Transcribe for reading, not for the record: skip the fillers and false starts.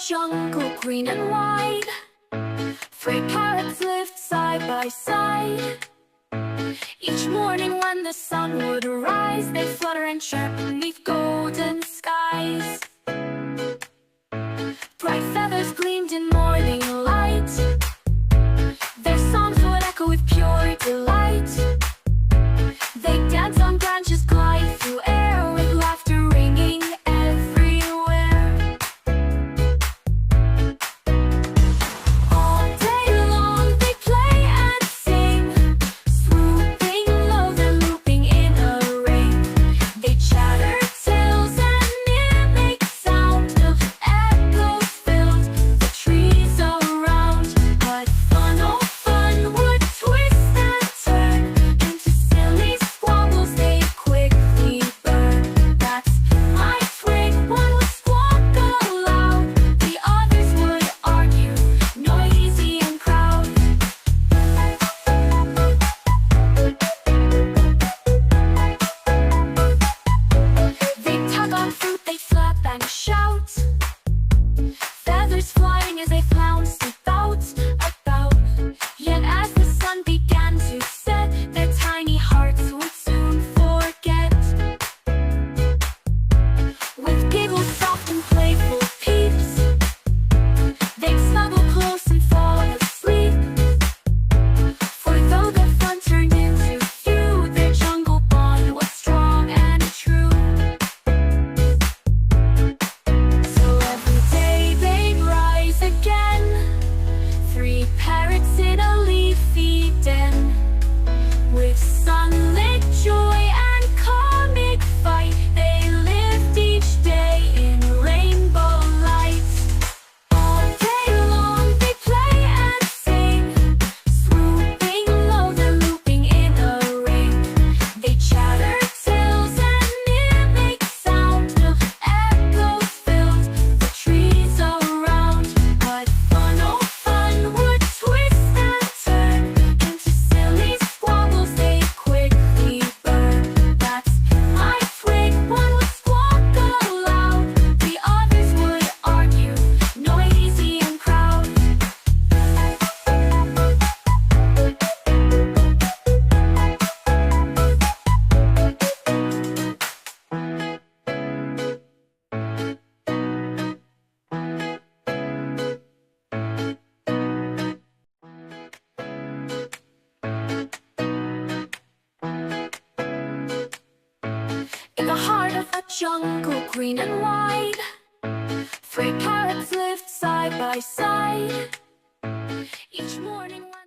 jungle, green and wide. Three parrots lived side by side. Each morning when the sun would rise, they'd flutter and chirp beneath golden skies. Bright feathers gleamed in morning light. Their songs would echo with pure delight. They dance on branches, glide through air, with laughter ringing everywhere. All day long they play and sing, swooping low, then looping in a ring. They chatter tales and mimic sound of echoes filled the trees around. But fun, oh fun, would twist and turn into silly squabbles they quickly burn. That's my twig, one would squawk aloud, the others would argue, noisy and proud. They tug on fruit, they flap and shout, feathers flying as they flounced about. Yet as the sun began to set, their tiny hearts would soon forget. With giggles soft and playful peeps, they'd snuggle close and fall asleep. For though the fun turned into feud, their jungle bond was strong and true. So every day they'd rise again, three parrots in a leafy den. With sunlit joy and comic fight, they lived each day in rainbow lights. All day long they play and sing, swooping low, then looping in a ring. They chatter tales and mimic sound of echoes filled the trees around. But fun, oh fun, would twist and turn into silly squabbles they quickly burn. That's my twig, one would squawk aloud, the others would argue, noisy and proud. In the heart of a jungle, green and wide, three parrots lived side by side. Each morning when